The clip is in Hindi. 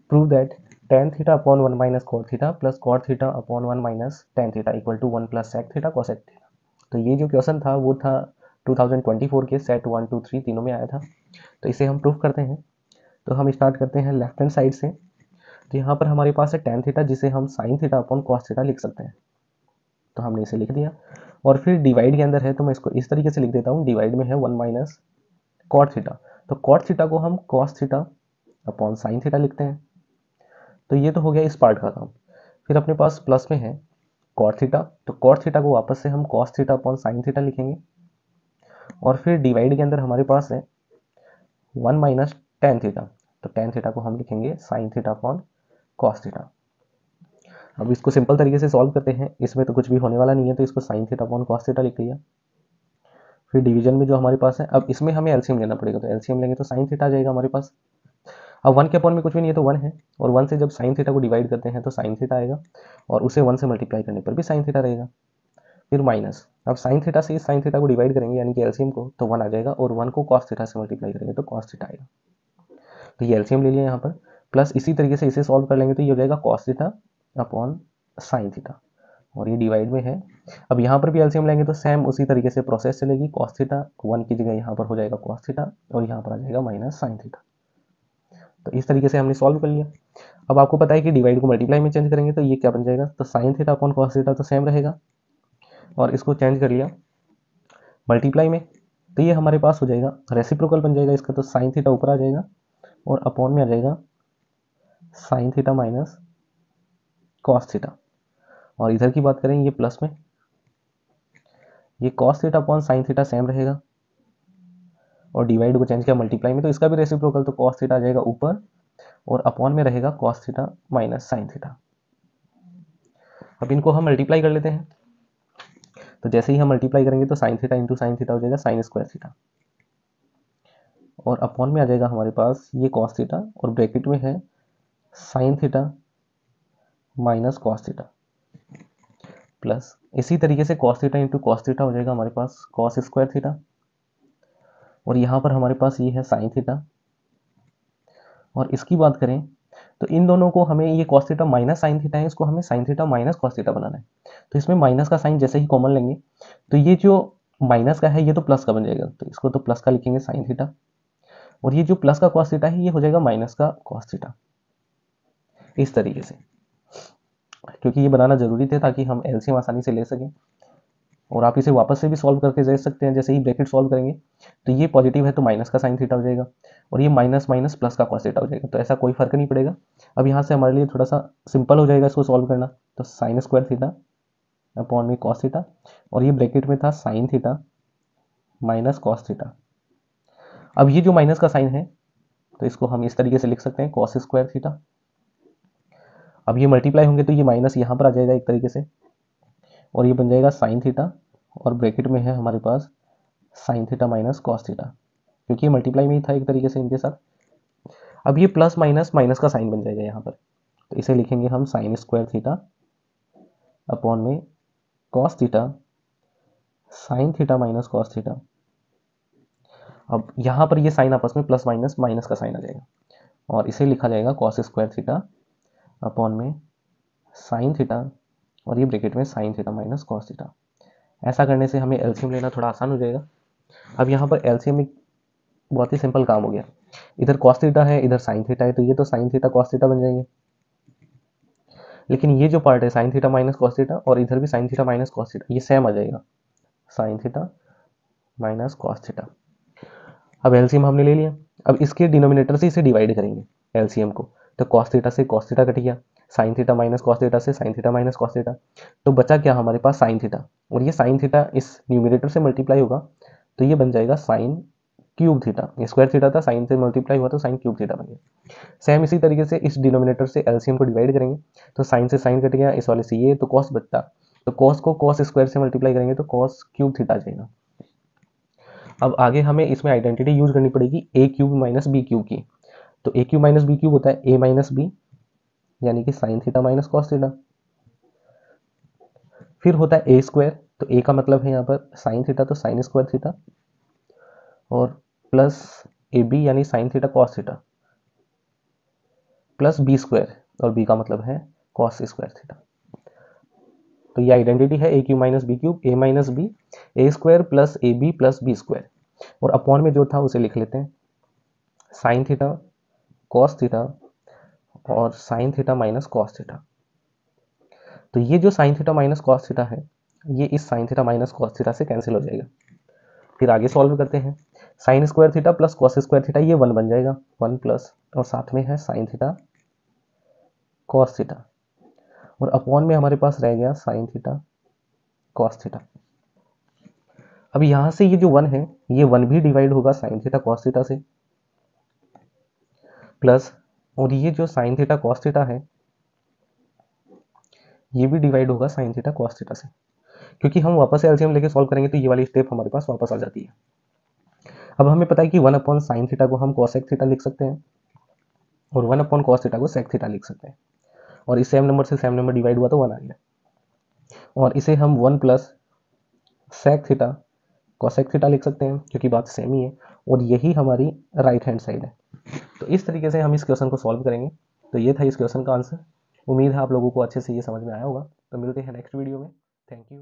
Prove that tan theta upon 1 minus cot theta plus cot theta upon 1 minus tan theta equal to 1 plus sec theta cosec theta. तो ये जो क्वेश्चन था वो था 2024 के सेट 1 2 3 तीनों में आया था। तो इसे हम प्रूव करते हैं। तो हम स्टार्ट करते हैं लेफ्ट हैंड साइड से। तो यहाँ पर हमारे पास है tan थीटा जिसे हम sin theta upon cos theta लिख सकते हैं। तो हमने इसे लिख दिया और फिर डिवाइड के अंदर है तो मैं इसको इस तरीके से लिख देता हूँ, डिवाइड में है 1 माइनस कॉट थीटा। तो कॉट थीटा को हम cos theta upon sin theta लिखते हैं। तो ये तो हो गया इस पार्ट का काम। फिर अपने पास प्लस में है कॉट थीटा, तो कॉट थीटा को वापस से हम cos theta upon sin theta लिखेंगे। और फिर डिवाइड के अंदर हमारे पास है 1 माइनस tan थीटा, तो tan थीटा को हम लिखेंगे sin theta upon cos theta. अब इसको सिंपल तरीके से सॉल्व करते हैं, इसमें तो कुछ भी होने वाला नहीं है, तो इसको sin theta upon cos theta लिख लिया। फिर डिवीजन में जो हमारे पास है, अब इसमें हमें एलसीएम लेना पड़ेगा, तो एलसीएम लेंगे तो sin थीटा आ जाएगा हमारे पास। अब 1 के अपॉन में कुछ भी नहीं है तो 1 है, और 1 से जब sin थीटा को डिवाइड करते हैं तो sin थीटा आएगा, और उसे 1 से मल्टीप्लाई करने पर भी sin थीटा रहेगा। फिर माइनस, अब sin थीटा से इस sin थीटा को डिवाइड करेंगे यानी कि एलसीएम को, तो 1 आ जाएगा, और 1 को cos थीटा से मल्टीप्लाई करेंगे तो cos थीटा आएगा। तो ये एलसीएम ले लिया यहाँ पर, प्लस इसी तरीके से इसे सॉल्व कर लेंगे तो ये हो जाएगा cos theta upon sin theta, और ये डिवाइड में है। अब यहाँ पर भी एलसीएम लेंगे तो सेम उसी तरीके से प्रोसेस चलेगी, cos थीटा 1 की जगह यहाँ पर हो जाएगा cos थीटा, और यहाँ पर आ जाएगा माइनस sin थीटा। तो इस तरीके से हमने सॉल्व कर लिया। अब आपको पता है कि डिवाइड को मल्टीप्लाई में चेंज करेंगे तो ये क्या बन जाएगा, तो sin theta upon cos theta तो सेम रहेगा, और इसको चेंज कर लिया मल्टीप्लाई में, तो ये हमारे पास हो जाएगा रेसिप्रोकल बन जाएगा इसका, तो sin थीटा ऊपर आ जाएगा और अपॉन में आ जाएगा sin theta minus cos theta. और इधर की बात करें ये प्लस में, ये cos theta upon sin theta same रहेगा, और डिवाइड को चेंज किया मल्टीप्लाई में तो इसका भी रेसिप्रोकल, तो cos थीटा आ जाएगा ऊपर, और अपॉन में रहेगा cos theta minus sin theta. अब इनको हम मल्टीप्लाई कर लेते हैं, तो जैसे ही हम मल्टीप्लाई करेंगे तो sin theta into sine theta हो जाएगा sin स्क्वायर थीटा, और अपॉन में आ जाएगा हमारे पास ये cos थीटा, और ब्रैकेट में है sin theta minus cos theta, plus इसी तरीके से cos theta into cos theta हो जाएगा हमारे पास cos स्क्वायर थीटा, और यहाँ पर हमारे पास ये है sin थीटा। और इसकी बात करें तो इन दोनों को हमें, ये cos theta minus sin theta है, इसको हमें sin theta minus cos theta बनाना है। तो इसमें माइनस का साइन जैसे ही कॉमन लेंगे तो ये जो माइनस का है ये तो प्लस का बन जाएगा, तो इसको तो प्लस का लिखेंगे sin थीटा, और ये जो प्लस का cos थीटा है ये हो जाएगा माइनस का cos थीटा, इस तरीके से। क्योंकि ये बनाना जरूरी थे ताकि हम एलसीएम आसानी से ले सकें, और आप इसे वापस से भी सॉल्व करके देख सकते हैं। जैसे ही ब्रैकेट सॉल्व करेंगे तो ये पॉजिटिव है तो माइनस का साइन थीटा हो जाएगा, और ये माइनस माइनस प्लस का कॉस थीटा हो जाएगा, तो ऐसा कोई फर्क नहीं पड़ेगा। अब यहाँ से हमारे लिए थोड़ा सा सिंपल हो जाएगा इसको सॉल्व करना, तो साइन स्क्वायर थीटा अपॉन में कॉस थीटा, और ये ब्रैकेट में था sign theta minus cos theta. अब ये जो माइनस का साइन है तो इसको हम इस तरीके से लिख सकते हैं कॉस स्क्वायर थीटा। अब ये मल्टीप्लाई होंगे तो ये माइनस यहाँ पर आ जाएगा एक तरीके से, और ये बन जाएगा साइन थीटा, और ब्रैकेट में है हमारे पास sine theta minus cos theta, क्योंकि ये मल्टीप्लाई में ही था एक तरीके से इनके साथ। अब ये प्लस माइनस माइनस का साइन बन जाएगा यहाँ पर, तो इसे लिखेंगे हम साइन स्क्वायर थीटा अपॉन में cos theta sine theta minus cos theta. अब यहाँ पर ये साइन आपस में प्लस माइनस माइनस का साइन आ जाएगा, और इसे लिखा जाएगा कॉस स्क्वायर थीटा अपॉन में साइन थीटा, और ये ब्रैकेट में sign theta minus cos theta. ऐसा करने से हमें एलसीएम लेना थोड़ा आसान हो जाएगा। अब यहाँ पर एलसीएम में बहुत ही सिंपल काम हो गया, इधर कॉस थीटा है इधर साइन थीटा है, तो ये तो साइन थीटा कॉस थीटा बन जाएंगे, लेकिन ये जो पार्ट है sign theta minus cos theta, और इधर भी sign theta minus cos theta, ये सेम आ जाएगा sign theta minus cos theta. अब एलसीएम हमने ले लिया, अब इसके डिनोमिनेटर से इसे डिवाइड करेंगे एलसीएम को, तो कॉस थीटा से कॉस थीटा कट गया, sine theta minus cos theta से sine theta minus cos theta, तो बचा क्या हमारे पास साइन थीटा, और ये साइन थीटा इस न्यूमिनेटर से मल्टीप्लाई होगा तो ये बन जाएगा sine cube theta, square theta था साइन से मल्टीप्लाई हुआ तो साइन क्यूब थीटा बन गया। सेम इसी तरीके से इस डिनोमिनेटर से एलसीएम को डिवाइड करेंगे, तो साइन से साइन कट गया, इस वाले से ये, तो कॉस बचता, तो कॉस को कॉस स्क्वायर से मल्टीप्लाई करेंगे तो कॉस क्यूब थीटा आ जाएगा। अब आगे हमें इसमें आइडेंटिटी यूज करनी पड़ेगी ए क्यूब माइनस बी क्यूब की, तो ए क्यूब माइनस बी क्यूब होता है ए माइनस बी, यानी कि sign theta minus cos theta. फिर होता है ए स्क्वायर, तो ए का मतलब है यहाँ पर साइन थीटा तो साइन स्क्वायर थीटा, और प्लस ए बी यानी sine theta cos theta. Plus B square, और बी का मतलब है कॉस स्क्वायर थीटा। तो ये आइडेंटिटी है A cube minus B cube, A minus B, A square plus A B plus B square, और अपॉन में जो था उसे लिख लेते हैं साइन थीटा कॉस थीटा और sine theta minus cos theta. तो ये जो sine theta minus cos theta है ये इस sine theta minus cos theta से कैंसिल हो जाएगा। फिर आगे सॉल्व करते हैं, sine square theta plus cos square theta ये 1 बन जाएगा, 1 प्लस और साथ में है साइन थीटा कॉस थीटा, और अपॉन में हमारे पास रह गया साइन थीटा कॉस थीटा। अब यहां से ये जो 1 है ये 1 भी डिवाइड होगा साइन थीटा कॉस थीटा से, प्लस और ये जो साइन थीटा कॉस थीटा है ये भी डिवाइड होगा साइन थीटा कॉस थीटा से, क्योंकि हम वापस से एलसीएम लेके सॉल्व करेंगे तो ये वाली स्टेप हमारे पास वापस आ जाती है। अब हमें पता है कि 1 अपॉन साइन थीटा को हम कॉसेक थीटा लिख सकते हैं और 1 अपॉन कॉस थीटा को सेक थीटा लिख सकते हैं, और इस सेम नंबर से सेम नंबर डिवाइड हुआ तो 1 आ गया, और इसे हम 1 plus sec theta cosec theta लिख सकते हैं क्योंकि बात सेम ही है, और यही हमारी राइट हैंड साइड है। तो इस तरीके से हम इस क्वेश्चन को सॉल्व करेंगे। तो ये था इस क्वेश्चन का आंसर। उम्मीद है आप लोगों को अच्छे से ये समझ में आया होगा। तो मिलते हैं नेक्स्ट वीडियो में। Thank you.